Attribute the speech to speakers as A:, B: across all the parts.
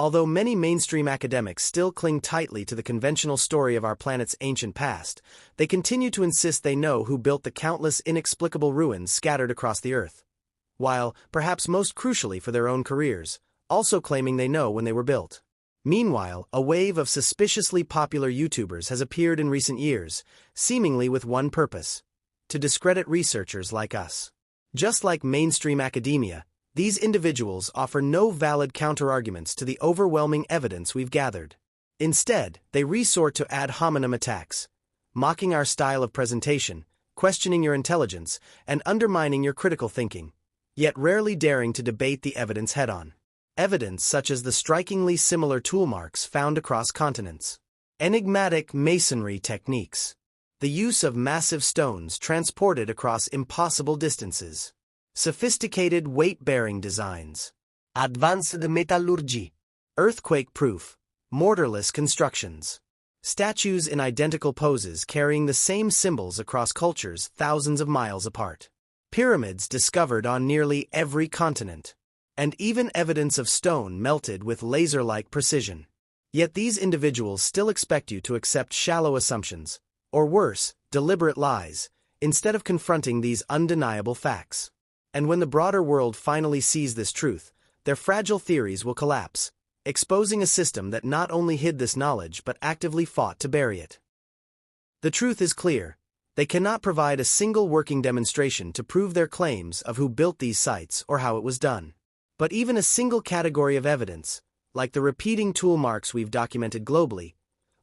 A: Although many mainstream academics still cling tightly to the conventional story of our planet's ancient past, they continue to insist they know who built the countless inexplicable ruins scattered across the Earth. While, perhaps most crucially for their own careers, also claiming they know when they were built. Meanwhile, a wave of suspiciously popular YouTubers has appeared in recent years, seemingly with one purpose: to discredit researchers like us. Just like mainstream academia, these individuals offer no valid counterarguments to the overwhelming evidence we've gathered. Instead, they resort to ad hominem attacks, mocking our style of presentation, questioning your intelligence, and undermining your critical thinking, yet rarely daring to debate the evidence head-on. Evidence such as the strikingly similar tool marks found across continents. Enigmatic masonry techniques. The use of massive stones transported across impossible distances. Sophisticated weight-bearing designs. Advanced metallurgy. Earthquake-proof, mortarless constructions. Statues in identical poses carrying the same symbols across cultures thousands of miles apart. Pyramids discovered on nearly every continent. And even evidence of stone melted with laser-like precision. Yet these individuals still expect you to accept shallow assumptions, or worse, deliberate lies, instead of confronting these undeniable facts. And when the broader world finally sees this truth, their fragile theories will collapse, exposing a system that not only hid this knowledge but actively fought to bury it. The truth is clear: they cannot provide a single working demonstration to prove their claims of who built these sites or how it was done. But even a single category of evidence, like the repeating tool marks we've documented globally,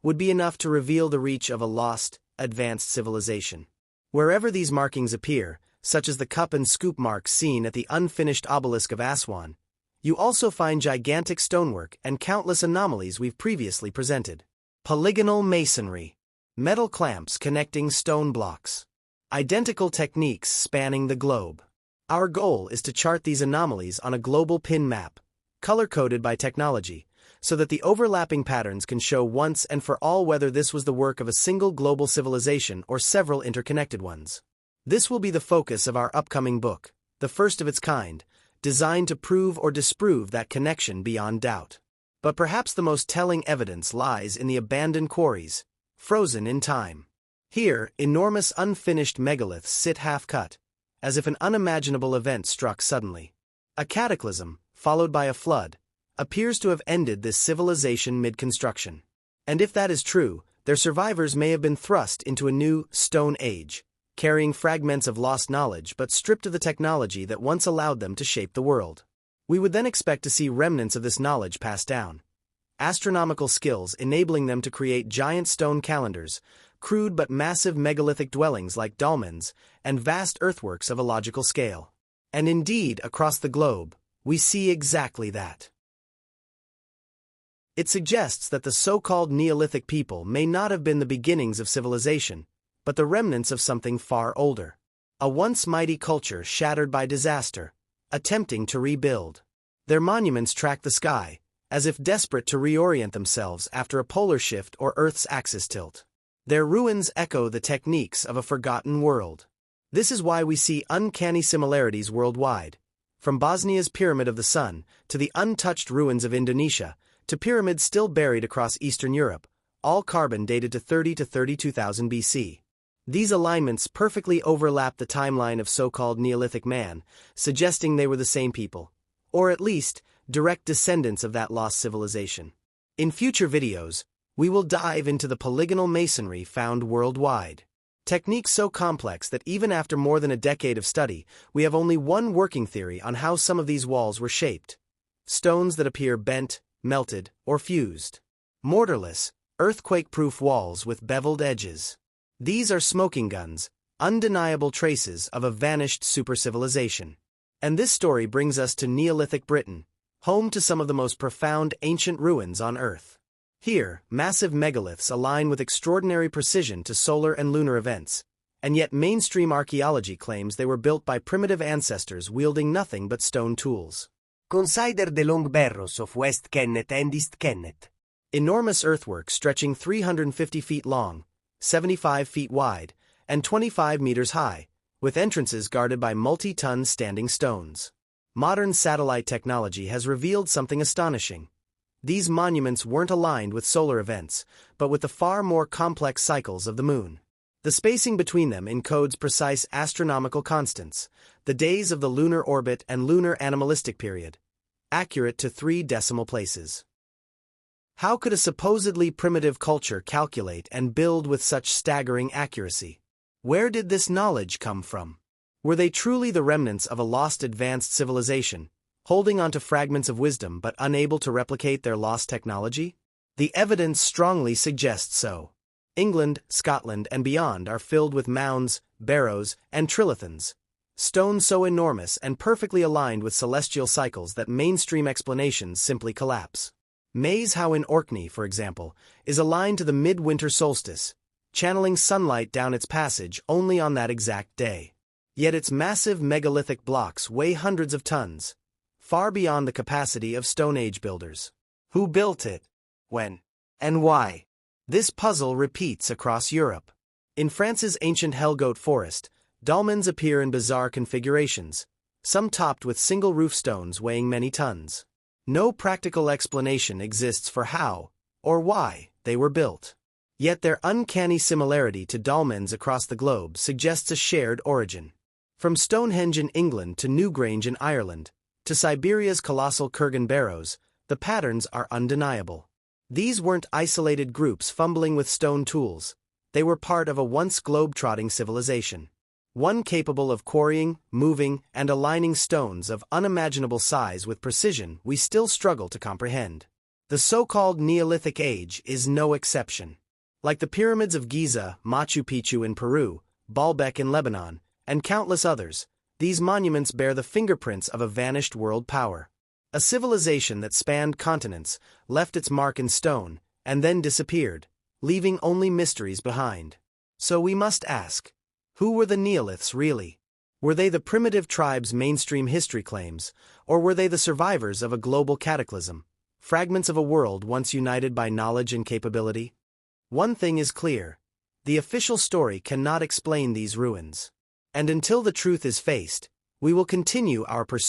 A: would be enough to reveal the reach of a lost, advanced civilization. Wherever these markings appear, such as the cup and scoop marks seen at the unfinished obelisk of Aswan, you also find gigantic stonework and countless anomalies we've previously presented. Polygonal masonry. Metal clamps connecting stone blocks. Identical techniques spanning the globe. Our goal is to chart these anomalies on a global pin map, color-coded by technology, so that the overlapping patterns can show once and for all whether this was the work of a single global civilization or several interconnected ones. This will be the focus of our upcoming book, the first of its kind, designed to prove or disprove that connection beyond doubt. But perhaps the most telling evidence lies in the abandoned quarries, frozen in time. Here, enormous unfinished megaliths sit half-cut, as if an unimaginable event struck suddenly. A cataclysm, followed by a flood, appears to have ended this civilization mid-construction. And if that is true, their survivors may have been thrust into a new Stone Age, carrying fragments of lost knowledge but stripped of the technology that once allowed them to shape the world. We would then expect to see remnants of this knowledge passed down. Astronomical skills enabling them to create giant stone calendars, crude but massive megalithic dwellings like dolmens, and vast earthworks of a logical scale. And indeed, across the globe, we see exactly that. It suggests that the so-called Neolithic people may not have been the beginnings of civilization, but the remnants of something far older. A once mighty culture shattered by disaster, attempting to rebuild. Their monuments track the sky, as if desperate to reorient themselves after a polar shift or Earth's axis tilt. Their ruins echo the techniques of a forgotten world. This is why we see uncanny similarities worldwide, from Bosnia's Pyramid of the Sun to the untouched ruins of Indonesia, to pyramids still buried across Eastern Europe, all carbon dated to 30 to 32,000 BC. These alignments perfectly overlap the timeline of so-called Neolithic man, suggesting they were the same people, or at least, direct descendants of that lost civilization. In future videos, we will dive into the polygonal masonry found worldwide. Techniques so complex that even after more than a decade of study, we have only one working theory on how some of these walls were shaped. Stones that appear bent, melted, or fused. Mortarless, earthquake-proof walls with beveled edges. These are smoking guns, undeniable traces of a vanished supercivilization. And this story brings us to Neolithic Britain, home to some of the most profound ancient ruins on Earth. Here, massive megaliths align with extraordinary precision to solar and lunar events, and yet mainstream archaeology claims they were built by primitive ancestors wielding nothing but stone tools.
B: Consider the long barrows of West Kennet and East Kennet.
A: Enormous earthwork stretching 350 feet long, 75 feet wide, and 25 meters high, with entrances guarded by multi-ton standing stones. Modern satellite technology has revealed something astonishing. These monuments weren't aligned with solar events, but with the far more complex cycles of the moon. The spacing between them encodes precise astronomical constants, the days of the lunar orbit and lunar animalistic period, accurate to 3 decimal places. How could a supposedly primitive culture calculate and build with such staggering accuracy? Where did this knowledge come from? Were they truly the remnants of a lost advanced civilization, holding onto fragments of wisdom but unable to replicate their lost technology? The evidence strongly suggests so. England, Scotland, and beyond are filled with mounds, barrows, and trilithons, stones so enormous and perfectly aligned with celestial cycles that mainstream explanations simply collapse. Maze How in Orkney, for example, is aligned to the midwinter solstice, channeling sunlight down its passage only on that exact day. Yet its massive megalithic blocks weigh hundreds of tons, far beyond the capacity of Stone Age builders. Who built it? When? And why? This puzzle repeats across Europe. In France's ancient Helgoat forest, dolmens appear in bizarre configurations, some topped with single roof stones weighing many tons. No practical explanation exists for how, or why, they were built. Yet their uncanny similarity to dolmens across the globe suggests a shared origin. From Stonehenge in England to Newgrange in Ireland, to Siberia's colossal Kurgan barrows, the patterns are undeniable. These weren't isolated groups fumbling with stone tools, they were part of a once globe-trotting civilization. One capable of quarrying, moving, and aligning stones of unimaginable size with precision we still struggle to comprehend. The so-called Neolithic age is no exception. Like the pyramids of Giza, Machu Picchu in Peru, Baalbek in Lebanon, and countless others, these monuments bear the fingerprints of a vanished world power. A civilization that spanned continents, left its mark in stone, and then disappeared, leaving only mysteries behind. So we must ask, who were the Neoliths really? Were they the primitive tribes mainstream history claims, or were they the survivors of a global cataclysm, fragments of a world once united by knowledge and capability? One thing is clear, the official story cannot explain these ruins. And until the truth is faced, we will continue our pursuit.